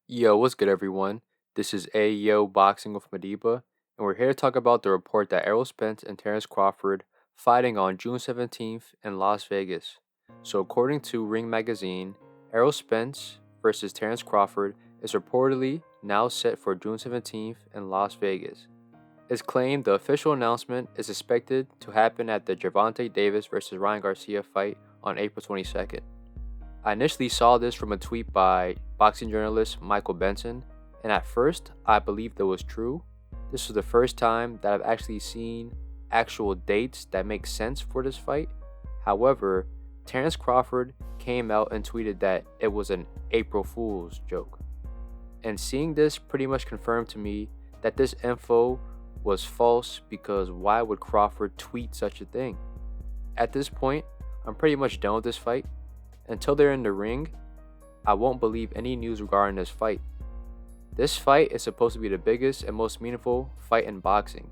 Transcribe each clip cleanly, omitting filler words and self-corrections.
Yo, what's good, everyone? This is Ayo Boxing with Madiba, and we're here to talk about the report that Errol Spence and Terence Crawford fighting on June 17th in Las Vegas. So, according to Ring Magazine, Errol Spence versus Terence Crawford is reportedly now set for June 17th in Las Vegas. It's claimed the official announcement is expected to happen at the Gervonta Davis versus Ryan Garcia fight on April 22nd. I initially saw this from a tweet by boxing journalist Michael Benson, and at first I believed it was true. This was the first time that I've actually seen actual dates that make sense for this fight. However, Terence Crawford came out and tweeted that it was an April Fool's joke. And seeing this pretty much confirmed to me that this info was false, because why would Crawford tweet such a thing? At this point, I'm pretty much done with this fight. Until they're in the ring, I won't believe any news regarding this fight. This fight is supposed to be the biggest and most meaningful fight in boxing.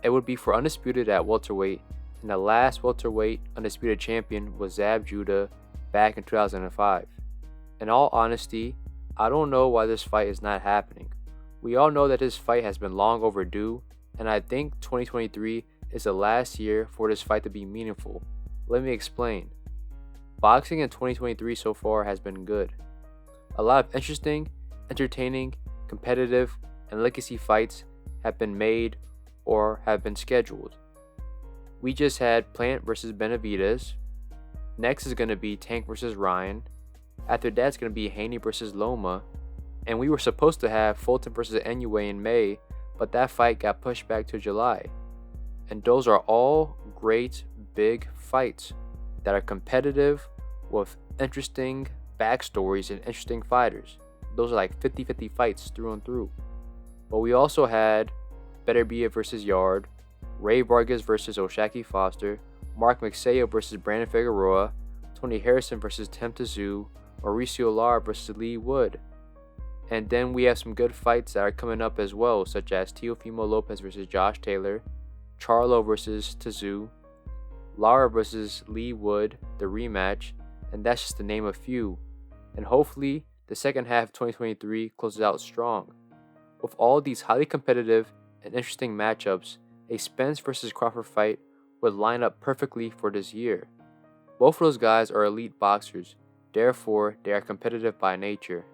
It would be for undisputed at welterweight, and the last welterweight undisputed champion was Zab Judah back in 2005. In all honesty, I don't know why this fight is not happening. We all know that this fight has been long overdue, and I think 2023 is the last year for this fight to be meaningful. Let me explain. Boxing in 2023 so far has been good. A lot of interesting, entertaining, competitive, and legacy fights have been made or have been scheduled. We just had Plant versus Benavidez. Next is going to be Tank versus Ryan. After that's going to be Haney versus Loma. And we were supposed to have Fulton versus Inoue in May, but that fight got pushed back to July. And those are all great, big fights that are competitive with interesting backstories and interesting fighters. Those are like 50-50 fights through and through. But we also had Better Be It versus Yard, Ray Vargas versus Oshaki Foster, Mark Magsayo versus Brandon Figueroa, Tony Harrison versus Tim Tszyu, Mauricio Lara versus Lee Wood. And then we have some good fights that are coming up as well, such as Teofimo Lopez versus Josh Taylor, Charlo versus Tszyu, Lara versus Lee Wood, the rematch, and that's just to name a few. And hopefully, the second half of 2023 closes out strong. With all these highly competitive and interesting matchups, a Spence versus Crawford fight would line up perfectly for this year. Both of those guys are elite boxers, therefore they are competitive by nature.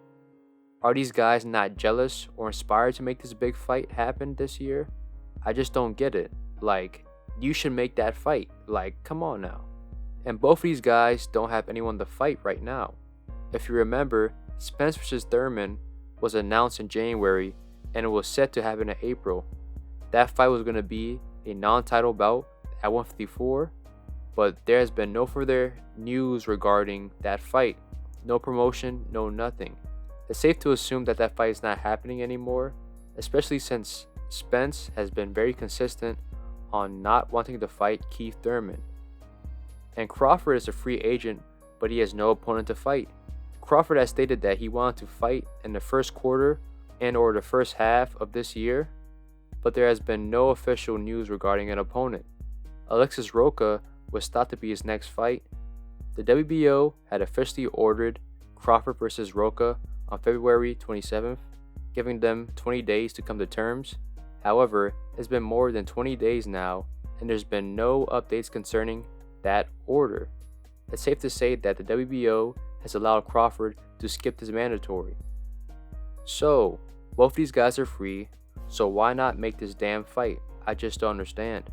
Are these guys not jealous or inspired to make this big fight happen this year? I just don't get it. Like, you should make that fight. Like, come on now. And both of these guys don't have anyone to fight right now. If you remember, Spence vs. Thurman was announced in January and it was set to happen in April. That fight was going to be a non-title bout at 154, but there has been no further news regarding that fight. No promotion, no nothing. It's safe to assume that that fight is not happening anymore, especially since Spence has been very consistent on not wanting to fight Keith Thurman. And Crawford is a free agent, but he has no opponent to fight. Crawford has stated that he wanted to fight in the first quarter and or the first half of this year, but there has been no official news regarding an opponent. Alexis Roca was thought to be his next fight. The WBO had officially ordered Crawford versus Roca on February 27th, giving them 20 days to come to terms. However, it's been more than 20 days now, and there's been no updates concerning that order. It's safe to say that the WBO has allowed Crawford to skip this mandatory. So, both these guys are free, so why not make this damn fight? I just don't understand.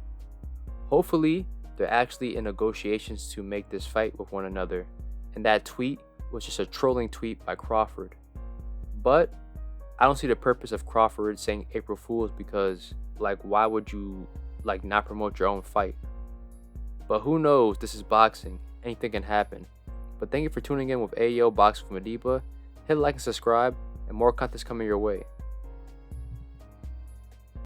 Hopefully, they're actually in negotiations to make this fight with one another, and that tweet was just a trolling tweet by Crawford. But I don't see the purpose of Crawford saying April Fools, because why would you not promote your own fight? But who knows, this is boxing, anything can happen. But thank you for tuning in with AO Boxing with Madiba. Hit like and subscribe, and more content's coming your way.